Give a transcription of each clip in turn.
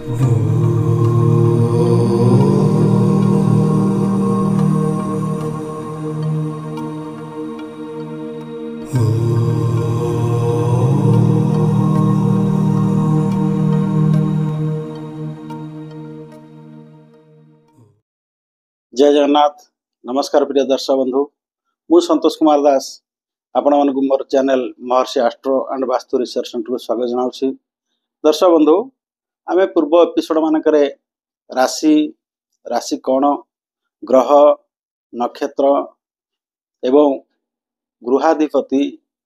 जय जगन्नाथ। नमस्कार प्रिय दर्शक बंधु, मु संतोष कुमार दास आपण मानक मोर channel Maharshi astro and vastu research centre को स्वागत जनाउछि। दर्शक बंधु, आमे पूर्व एपिसोड मानकरे राशि राशि कोण, ग्रह, नक्षत्र एवं गृहाधिपति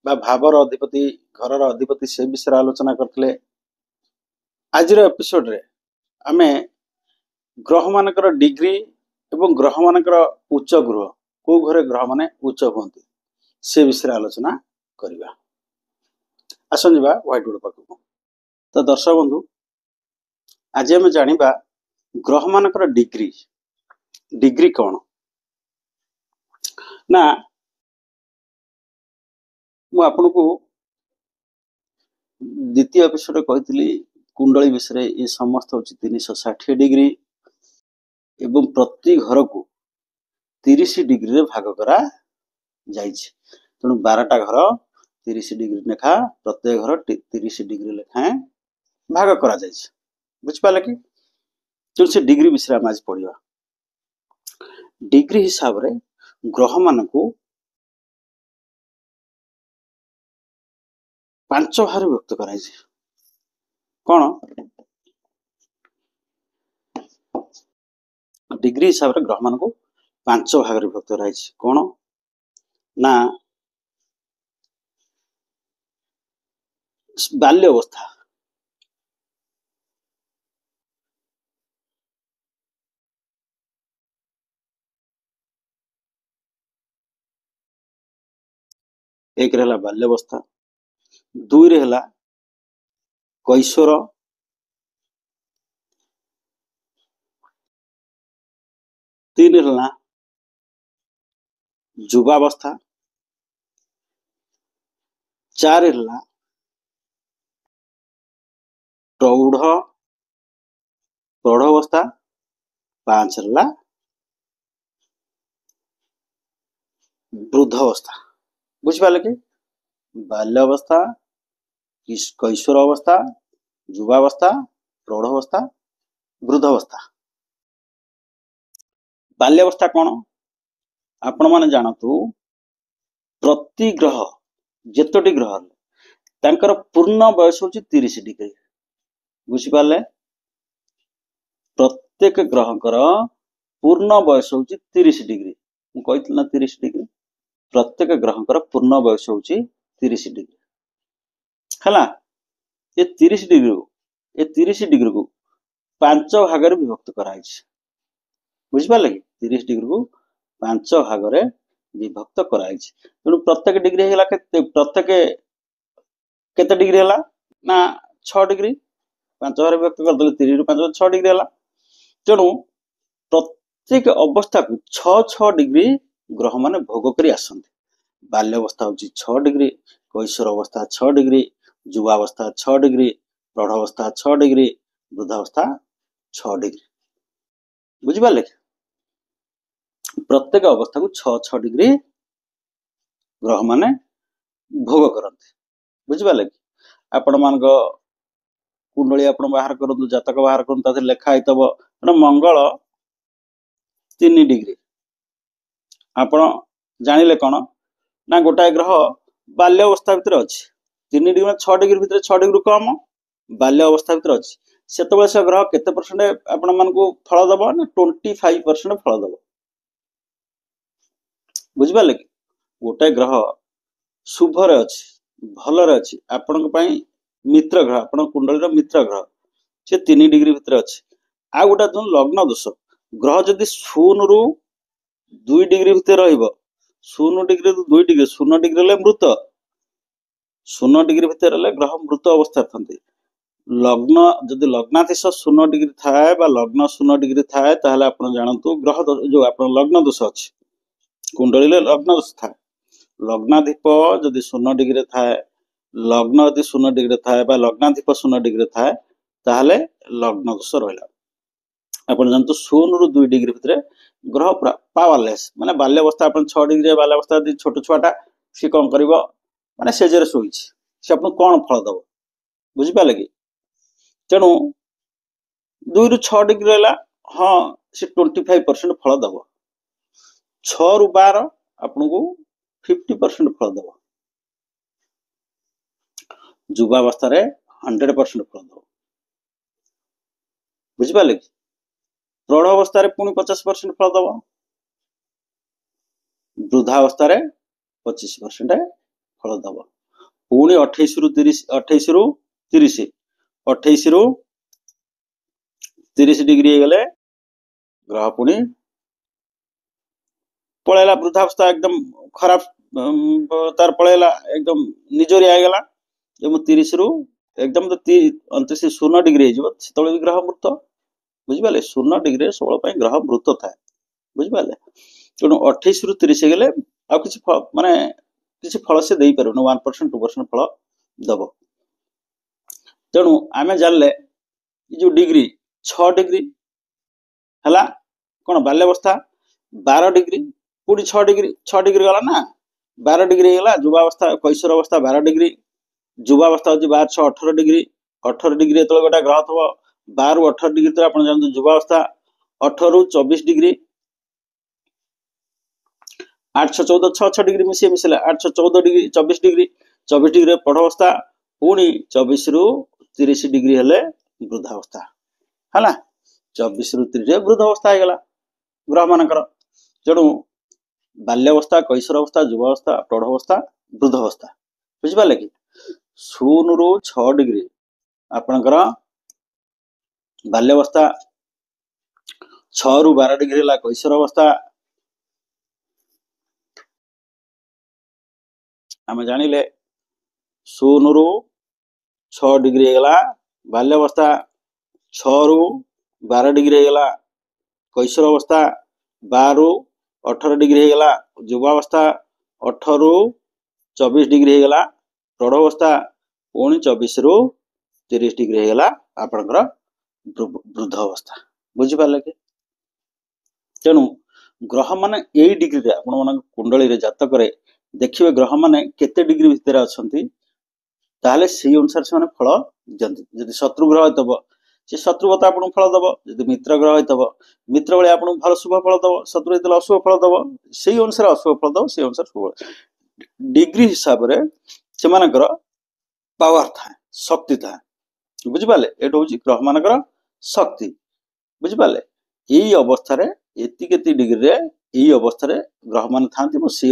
बा भावर अधिपति, घरर अधिपति से विषय आलोचना करथिले। आज एपिसोड रे आमे ग्रह मानकर डिग्री एवं ग्रह मानकर उच्च गृह को घरे ग्रह माने उच्च होती से विषय आलोचना करवा। आसन जा व्हाइट बोर्ड पाखक। तो दर्शक बंधु, आज आम जानिबा ग्रह मानकर डिग्री डिग्री कौन ना। मु आपन को द्वितीय एपिसोड कहती कुंडली विषय ये समस्त हूँ 360 डिग्री एवं प्रति घर को 30 डिग्री रे भाग करा जाइछि। तेणु 12टा घर 30 डिग्री लेखा प्रत्येक घर 30 डिग्री लेखा भाग करा जाइछि। बुझिपाले कि तेणु से डिग्री विषय हम आज पढ़िबा। डिग्री हिसाब रे ग्रह मान को 5 भाग व्यक्त कराइछि। कौन डिग्री हिसाब रे ग्रह मान को 5 भाग रे व्यक्त कराइछि। कौन ना बाल्य अवस्था, एक रहला बाल्यावस्था, 2 रहला कैशोर, 3 रहला युवावस्था, 4 रहला प्रौढ़ावस्था, 5 रहला वृद्धावस्था। बुझिपाले कि बाल्यावस्था, कैशोर अवस्था, युवावस्था, प्रौढ़ावस्था, वृद्धावस्था। बाल्यावस्था कौन आपण माने जानतु, प्रति ग्रह जेतोटी ग्रह तांकर पूर्ण बयस होची 30 डिग्री। बुझिपाले, प्रत्येक ग्रहकर पूर्ण बयस होची 30 डिग्री। मु कहितल ना 30 डिग्री। प्रत्येक ग्रहकर पूर्ण बयस होची 30 डिग्री हला। ये 30 डिग्री को 5 भाग रे विभक्त कराइछि। बुझिपाले कि 30 डिग्री को 5 भाग रे विभक्त कराइछि। तेणु प्रत्येक डिग्री हैला प्रत्येक केते डिग्री हैला ना 6 डिग्री। 5 भाग रे विभक्त कर देले 30 रु 5 6 डिग्री हैला। तेणु प्रत्येक अवस्था को 6 डिग्री ग्रह माने भोग करी आसंती। बाल्यावस्था होची 6 डिग्री, कैशोर अवस्था 6 डिग्री, युवावस्था 6 डिग्री, प्रौढ़ावस्था 6 डिग्री, वृद्धावस्था 6 डिग्री। बुझिपाले, प्रत्येक अवस्था को 6 डिग्री ग्रह माने भोग करते। बुझिपाले कि आपण मानक कुंडली आपण बाहर करतु, जातक बाहर करतु, ताते लेखा आइतबो मंगल 3 डिग्री। आपण जानिले कोन ना गोटाए ग्रह बाल्य अवस्था भितर अछि। 3 डिग्री में 6 डिग्री भितर 6 डिग्री कम बाल्य अवस्था भितर अछि। सेतबे से ग्रह केते परसेंट आपण मान को फल दबो ना 25% फल दबो। बुझिपाले कि गोटाए ग्रह शुभ रे अछि, भल रे अछि, आपण पई मित्र ग्रह, आपण कुंडली रो मित्र ग्रह से 3 डिग्री भितर अछि। आ गोटा लग्न दोष ग्रह जदि 0 रु 2 डिग्री भितर रहिबो, 0 डिग्री रु 2 डिग्री, 0 डिग्री ले मृत, 0 डिग्री भितर ले ग्रह मृत अवस्था थांती। लग्न जदि लग्नाधीश 0 डिग्री थाए बा लग्न 0 डिग्री थाए ताहले आपण जानतु ग्रह जो आपण लग्न दोष अछि। कुंडली ले लग्न दोष थाए, लग्नाधिप जदि 0 डिग्री थाए, लग्न यदि 0 डिग्री थाए बा लग्नाधिप 0 डिग्री थाए ताहले लग्न दोष रहा आप जानते 0 ରୁ 2 डिग्री भितर ग्रह पूरा पावरलेस माने बाल्यावस्था आप 6 डिग्री बाल्यावस्था छोट छुआटा सी कौन कर माने सेजरे शोई सी आप कौन फल दब बुझिपारे कि तेणु 2 ରୁ 6 डिग्री रहा हाँ से 25% फल दब 6 ରୁ 12 आपन को 50% फल दब युवावस्था 100% फल दब बुझिपारे कि प्रौढ़ अवस्था पुणी 50% फल दब वृद्धावस्था 25% फल दब पुणी 28 ରୁ 30 डिग्री गले ग्रह पुणी पलैला वृद्धावस्था एकदम खराब तार पलैला एकदम निजोरी आगला 30 ରୁ एकदम तो 29 0 डिग्री से ग्रह मृत बुझिपारे 0 डिग्री सबल ग्रह मृत थाए बुझिपारे तेणु 28 ରୁ 30 गले माने किसी फल से दे पार 1% 2% फल दब तेणु आम जानले जो डिग्री 6 डिग्री है कौन बाल्यावस्था 12 डिग्री पूरी 6 डिग्री गला ना 12 डिग्री गला युवावस्था कैशोर अवस्था 12 डिग्री युवावस्था हूँ 12 6 18 डिग्री 18 डिग्री जो गोटे ग्रह थो 12 ରୁ 18 डिग्री तो आप जानते युवावस्था 18 ରୁ 24 डिग्री 8 6 14 6 6 डिग्री मिसे मिसला 8 6 14 डिग्री 24 डिग्री प्रौढ़ावस्था पुणी 24 ରୁ 30 डिग्री हेले वृद्धावस्था है 24 ରୁ 30 वृद्धावस्था होगला ग्रह मानकर तेणु बाल्यावस्था कैशोर अवस्था युवावस्था प्रौढ़ावस्था वृद्धावस्था बुझिपारे कि 0 ରୁ 6 डिग्री आपणकर बाल्यावस्था 6 ରୁ 12 डिग्री है कैशोर अवस्था आम जानिले 0 ରୁ 6 डिग्री होगा बाल्यावस्था 6 ରୁ 12 डिग्री होगा कैशोर अवस्था 12 ରୁ 18 डिग्री होगा युवावस्था 18 ରୁ 24 डिग्री होगा प्रौढ़ावस्था पुणी 24 ରୁ 30 डिग्री होगा आपणकर वृद्ध अवस्था बुझिपारे कि तेणु ग्रह माने यही डिग्री आपण कुंडली जातक देखिए ग्रह माने केते डिग्री भितर अच्छी ताहले से अनुसार से फल दिखती जदि शत्रु ग्रह होतब से शत्रुवता आपको फल दब जदि मित्र ग्रह होतब मित्र भाई आपको भल शुभ फल दब शत्रु होते अशुभ फल दब से अनुसार अशुभ फल दब से अनुसार शुभ डिग्री हिसाब से पावर था शक्ति था बुझिपारे ये हूँ ग्रह मानकर शक्ति बुझिपारे यही अवस्था एति डिग्री यही अवस्था ग्रह मान था से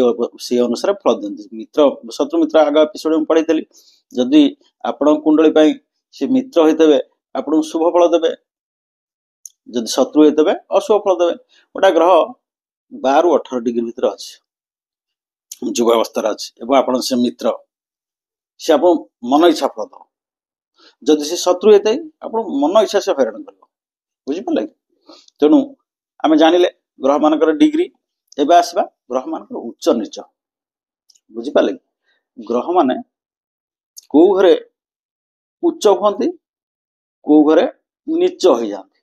अनुसार फल दिखती मित्र शत्रु मित्र आग एपिसोड में पढ़ी जदि आपण कुंडली से मित्र होते आपको शुभ फल देवे जदि शत्रु होते अशुभ फल देवे गोटा ग्रह 12 ରୁ 18 डिग्री भितर अच्छे युवावस्था अच्छे आप से मित्र से आप मन इच्छा फल दब जदि से शत्रु होते आप मन इच्छा से हैरान कर बुझिपारे तेणु आम जानिले ग्रह मानकर डिग्री एवं आसवा ग्रह मानकर उच्च नीच बुझिपारे ग्रह माने को घरे उच्च हमें को घरे नीच हो जाती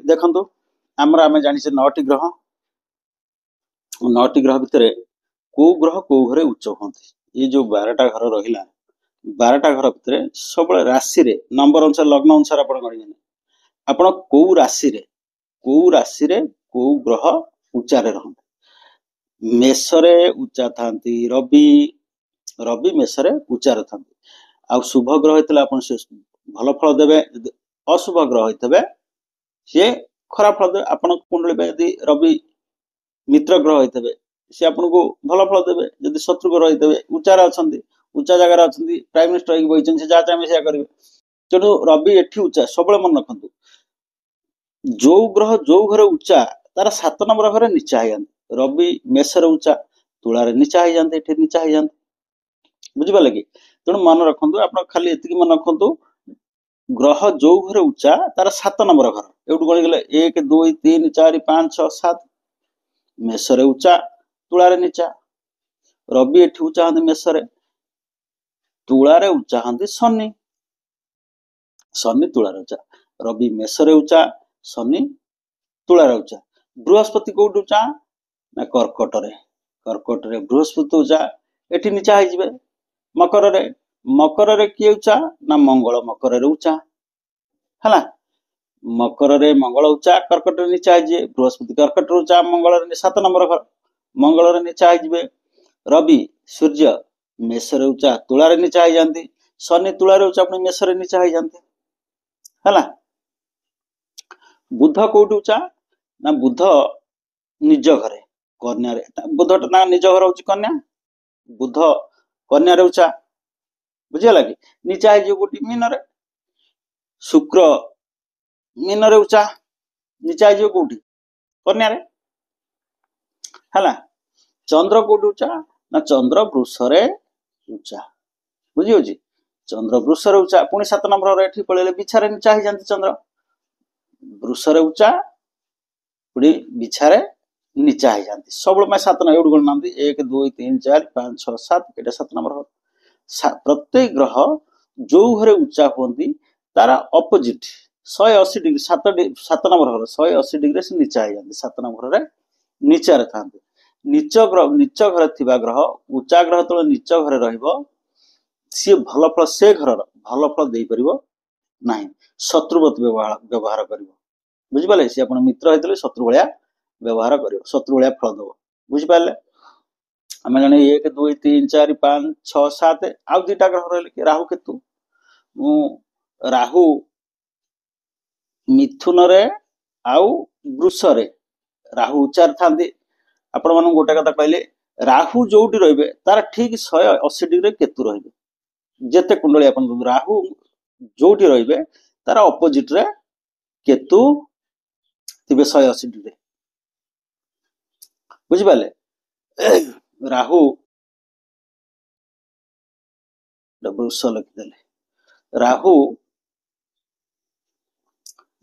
देखो आमर आम जानी 9टी ग्रह 9टी ग्रह भितर को ग्रह को घरे उच्च होती ये जो 12टा घर रहा 12टा घर भितर सब राशि रे नंबर अनुसार लग्न अनुसार आप गणिने आपण कौ राशि को ग्रह उच्चा रहते मेषरे उच्चा था रवि रवि मेषरे उच्चा था आ शुभ ग्रह होता से भल फल देवे अशुभ ग्रह होते सी खराब फल देवे आप कुंडली यदि रवि मित्र ग्रह होते सी आपन को भल फल देवे जदि शत्रु ग्रह होते उच्चार अच्छा उच्चा जगार अच्छा प्राइम मिनिस्टर होगी बही से जहाँ चाहिए से करेंगे तेणु रवि एठी उच्चा सब मन रखु जो ग्रह जो घर उच्चा तार 7 नंबर घर नीचा हो जाते रवि मेषर उच्चा तुला नीचा हो जाते ये नीचा हो जाते बुझिपारे कि तेणु मन रखु आप खाली एति मन रखु ग्रह जो घर उच्चा तार 7 नंबर घर एवं गणिगले 1 2 3 4 5 6 7 मेषरे उच्चा तुलारे नीचा। रवि एठी उच्चा हंती मेषरे, तुलारे उच्चा हंती शनि। शनि तुलारे उच्चा, रवि मेषरे उच्चा, शनि तुलारे उच्चा। बृहस्पति कोउठी उच्चा ना कर्कटरे, कर्कटरे बृहस्पति उच्चा, एठी नीचा है जिवे। मकररे, मकररे किए उच्चा ना मंगल मकररे उच्चा हला। मकररे मंगल उच्चा, कर्कटरे नीचा है जिवे। बृहस्पति कर्कटरे उच्चा, मंगल 7 नंबर घर मंगल नीचा है जिवे। रवि सूर्य मेषरे उच्चा, तुलारे नीचा है जांती। शनि तुलारे उच्चा, अपने मेषरे नीचा है जांती हला। बुध कोउठी उच्चा ना बुध निज घरे कन्या रे, बुध ना निज घर होची कन्या, बुध कन्या रे उच्चा बुझिला कि नीचा है जो कोटी मीन रे। शुक्र मीन रे उच्चा, नीचा है जो कोटी कन्या रे हला। चंद्र कोउठी उच्चा ना चंद्र वृष रे उच्चा बुझियो जी। चंद्र वृष रे उच्चा, पुणी 7 नंबर रे एठी पळेले बिछारे नीचा है जानती। चंद्र वृष रे उच्चा पुणी बिछारे नीचा है जानती। सब मैं 7 ना एडु गण नांदी 1 2 3 4 5 6 7 एटा 7 नंबर हो। प्रत्येक ग्रह जो घरे उच्चा होती तार अपोजिट 180 डिग्री 7 नंबर घर 180 डिग्री से नीचा है जाती। 7 नंबर रे नीचा रे थांती। नीच घरे थिबा ग्रह उच्चा ग्रह तो नीच घरे रहिबो, सी भल फल से घर भल फल दे परिबो नाही, शत्रुवत व्यवहार करिवो बुझि पाले। सी अपन मित्र हेतले शत्रु भलिया व्यवहार करिवो, शत्रु भलिया फल दबो बुझि पाले। आम जाने 1 2 3 4 5 6 7 आउ 2टा ग्रह रहिले कि राहु केतु। राहु मिथुन रे आउ वृष रे राहु उच्चार थांती। आपण मानु गोटे कथा कहले, राहु जोटी रहिबे तार ठीक 180 डिग्री केतु रहिबे। जेते कुंडली आपण राहु जोटी रहिबे तार अपोजिट रे केतु थिबे 180 डिग्री बुझि पाले। राहु वृष लिखिदेले, राहु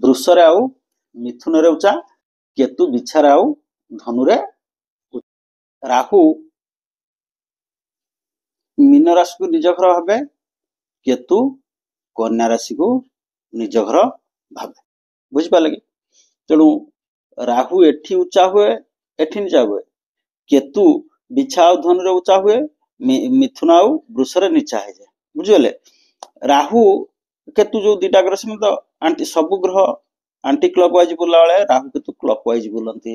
वृष रे आउ मिथुन रे उच्चा, केतु बिछारे आउ धनु रे। राहु मीन राशि को निज घर भावे, केतु कन्या राशि को निज घर भावे बुझि पाले कि। तेणु राहु एठी उच्चा हुए एठी नीचा हुए, केतु बिछा आउ धनु रे उच्चा हुए, मिथुन आउ वृष रे नीचा है जाए बुझिगले। राहु केतु जो 2टा ग्रह से तो आंटी सब ग्रह आंटी क्लॉकवाइज बुला वाले राहु केतु क्लॉकवाइज बुलंती।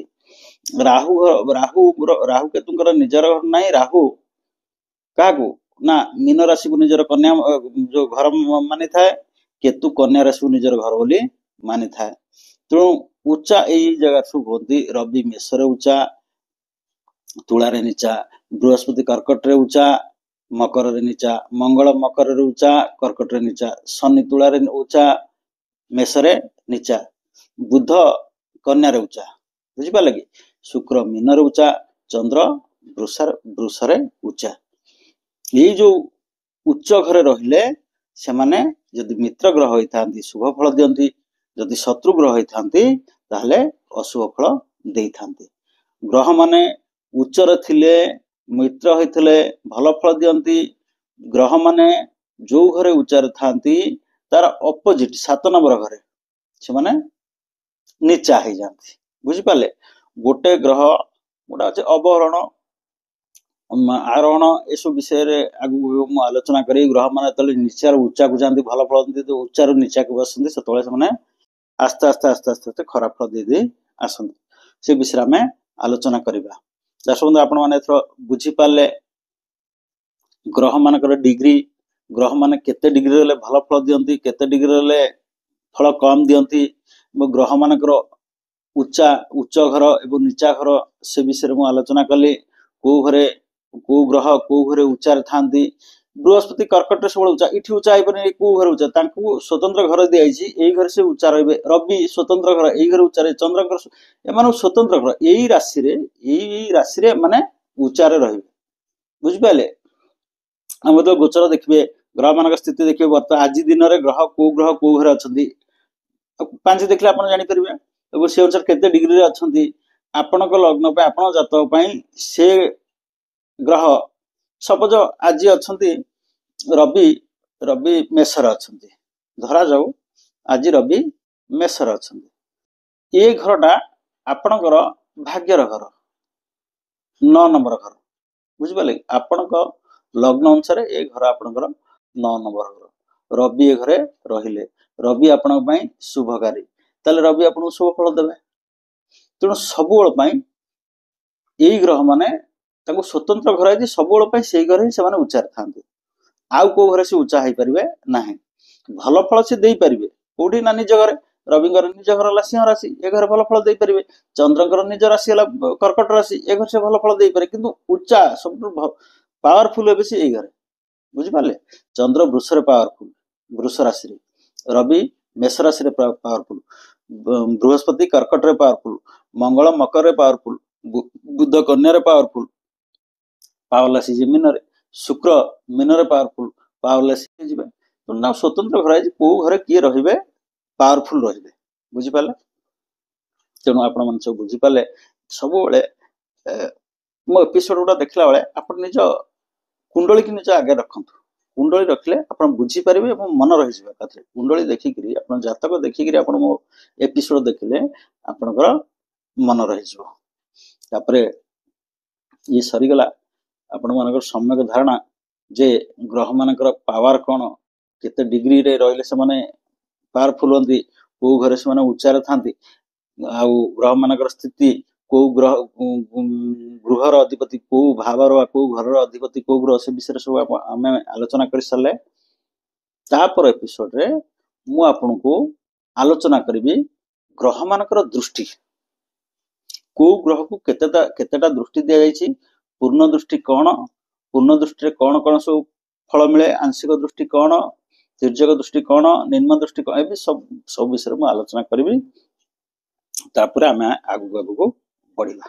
राहु राहु राहु केतुंकर निजर घर नाही। राहु काकू ना मीन राशि को निजर कन्या जो घर मानि थाए, केतु कन्या राशि को निजर घर बोली मानि थाए। तेणु उच्चा यही जगह सब होती। रवि मेषरे उच्चा, तुलारे नीचा, बृहस्पति कर्कट रे उच्चा, मकर रे नीचा, मंगल मकर रे उच्चा, कर्कट रे नीचा, शनि तुलारे उच्चा, मेषरे नीचा, बुध कन्या रे उच्चा बुझि पाले कि। शुक्र मीन रे उच्चा, चंद्र वृष रे उच्चा। ये जो उच्च घरे रहिले से माने यदि मित्र ग्रह होइथांती शुभ फल दियंती, यदि शत्रु ग्रह होइथांती ताहले अशुभ फल देइथांती। ग्रह माने उच्च रे थिले मित्र होइथले भल फल दियंती। ग्रह माने जो घरे उच्च रे थांती तार अपोजिट 7 नंबर घरे से माने नीचा है जांती बुझि पाले। गोटे ग्रह गोटा अछि अवहरण आरोहण एसब विषय आगु मु आलोचना करी। ग्रह माने तले नीचा उच्चा को जांती भल फल दियंती, तो उच्चा नीचा को बसंती सेतले से माने आस्ते आस्ते आस्ते आस्ते खराब फल दे आसंती। से विषय में आलोचना करिबा। दर्शक आपण माने एथरो बुझि पाले ग्रह मानकर डिग्री, ग्रह माने केते डिग्री रे भल फल दियंती, केते डिग्री रे फल कम दियंती, ग्रह मानकर उच्चा उच्च घर एवं नीचा घर से विषय में आलोचना कली। को घरे को ग्रह को घरे उच्चार थांती। बृहस्पति कर्कट सब उच्चा, इठी उच्चा आइपरि को घर उच्चा, तांकु स्वतंत्र घर दिया जायछि, एई घर से उच्चा रहबे। रवि स्वतंत्र घर एई घर उच्चा रे, चंद्र घर एमानु स्वतंत्र घर एई राशि रे माने उच्चा रे रहबे बुझि पाले। हम तो गोचर देखिबे ग्रह मानक स्थिति देखिबे वर्तमान आज दिन रे ग्रह को घरे अछंती 5 देखले आपण जानि परिबे। एबो से अनुसार केते डिग्री रे अछंती ଆପଣଙ୍କ ଲଗ୍ନ ପାଇଁ ଆପଣ ଜାତକ ପାଇଁ ସେ ଗ୍ରହ ସପୋଜ ଆଜି ଅଛନ୍ତି ରବି ରବି ମେଷରେ ଅଛନ୍ତି, ଧରାଯାଉ ଆଜି ରବି ମେଷରେ ଅଛନ୍ତି। ଏ ଘରଟା ଆପଣଙ୍କର ଭାଗ୍ୟର ଘର, 9 ନମ୍ବର ଘର, ବୁଝିପାରିଲେ? ଆପଣଙ୍କ ଲଗ୍ନ ଅନୁସାରେ ଏ ଘର ଆପଣଙ୍କର 9 ନମ୍ବର ଘର। ରବି ଏ ଘରେ ରହିଲେ, ରବି ଆପଣଙ୍କ ପାଇଁ ଶୁଭକାରୀ, ତାହେଲେ ରବି ଆପଣଙ୍କୁ ଶୁଭ ଫଳ ଦେବେ। ତେଣୁ ସବୁବେଳ ପାଇଁ ଏଇ ଗ୍ରହ ମାନେ ତାଙ୍କୁ ସ୍ୱତନ୍ତ୍ର ଘର ହେଇଛି, ସବୁବେଳ ପାଇଁ ସେଇ ଘରେ ହିଁ ସେମାନେ ଉଚ୍ଚାରେ ଥାନ୍ତି, ଆଉ କୋଉ ଘରେ ସେ ଉଚ୍ଚା ହେଇପାରିବେ ନାହିଁ। ଭଲ ଫଳ ସେ ଦେଇପାରିବେ କୋଉଠି ନା ନିଜ ଘରେ, ରବିଙ୍କର ନିଜ ଘର ହେଲା ସିଂହ ରାଶି, ଏ ଘରେ ଭଲ ଫଳ ଦେଇପାରିବେ। ଚନ୍ଦ୍ରଙ୍କର ନିଜ ରାଶି ହେଲା କର୍କଟ ରାଶି, ଏ ଘରେ ସେ ଭଲ ଫଳ ଦେଇପାରିବେ। କିନ୍ତୁ ଉଚ୍ଚା ସବୁଠୁ ପାୱାରଫୁଲ ଏବେ ସେ ଏଇ ଘରେ, ବୁଝିପାରିଲେ? ଚନ୍ଦ୍ର ବୃଷରେ ପାୱାରଫୁଲ, ବୃଷ ରାଶିରେ, ରବି ମେଷ ରାଶିରେ ପାୱାରଫୁଲ, ବୃହସ୍ପତି କର୍କଟରେ ପାୱାରଫୁଲ, ମଙ୍ଗଳ ମକରରେ ପାୱାରଫୁଲ, ବୁଧ କନ୍ୟାରେ ପାୱାରଫୁଲ, ପାୱାରଲେସ୍ ଜିମିନରେ, ଶୁକ୍ର ମୀନରେ ପାୱାରଫୁଲ, ପାୱାରଲେସ୍ ଯିବେ। ନା ସ୍ୱତନ୍ତ୍ର ଘର ହେଇଛି, କୋଉ ଘରେ କିଏ ରହିବେ ପାୱାରଫୁଲ ରହିବେ, ବୁଝିପାରିଲେ? ତେଣୁ ଆପଣ ମାନେ ସବୁ ବୁଝିପାରିଲେ। ସବୁବେଳେ ମୋ ଏପିସୋଡ ଗୁଡା ଦେଖିଲା ବେଳେ ଆପଣ ନିଜ କୁଣ୍ଡଳୀକି ନିଜ ଆଗରେ ରଖନ୍ତୁ। କୁଣ୍ଡଳୀ ରଖିଲେ ଆପଣ ବୁଝିପାରିବେ ଏବଂ ମନ ରହିଯିବ ଏକାଥରେ। କୁଣ୍ଡଳୀ ଦେଖିକିରି ଆପଣ ଜାତକ ଦେଖିକିରି ଆପଣ ମୋ ଏପିସୋଡ ଦେଖିଲେ ଆପଣଙ୍କର ମନ ରହିଯିବ। ତାପରେ ଇଏ ସରିଗଲା ଆପଣ ମାନଙ୍କର ସମ୍ୟକ ଧାରଣା ଯେ ଗ୍ରହ ମାନଙ୍କର ପାୱାର କଣ, କେତେ ଡିଗ୍ରୀରେ ରହିଲେ ସେମାନେ ପାୱାରଫୁଲ ହୁଅନ୍ତି, କୋଉ ଘରେ ସେମାନେ ଉଚ୍ଚାରେ ଥାନ୍ତି, ଆଉ ଗ୍ରହ ମାନଙ୍କର ସ୍ଥିତି, କୋଉ ଗୃହର ଅଧିପତି କୋଉ ଭାବର ବା କୋଉ ଘରର ଅଧିପତି କୋଉ ଗ୍ରହ, ସେ ବିଷୟରେ ସବୁ ଆମେ ଆଲୋଚନା କରି ସାରିଲେ। ତାପର ଏପିସୋଡରେ ମୁଁ ଆପଣଙ୍କୁ ଆଲୋଚନା କରିବି ଗ୍ରହ ମାନଙ୍କର ଦୃଷ୍ଟି, କୋଉ ଗ୍ରହକୁ କେତେଟା ଦୃଷ୍ଟି ଦିଆଯାଇଛି, ପୂର୍ଣ୍ଣ ଦୃଷ୍ଟି କଣ, ପୂର୍ଣ୍ଣ ଦୃଷ୍ଟିରେ କଣ କଣ ସବୁ ଫଳ ମିଳେ, ଆଂଶିକ ଦୃଷ୍ଟି କଣ, ତିର୍ଯ୍ୟକ ଦୃଷ୍ଟି କଣ, ନିମ୍ନ ଦୃଷ୍ଟି କଣ, ଏବେ ସବୁ ବିଷୟରେ ମୁଁ ଆଲୋଚନା କରିବି। ତାପରେ ଆମେ ଆଗକୁ ବଢିବା।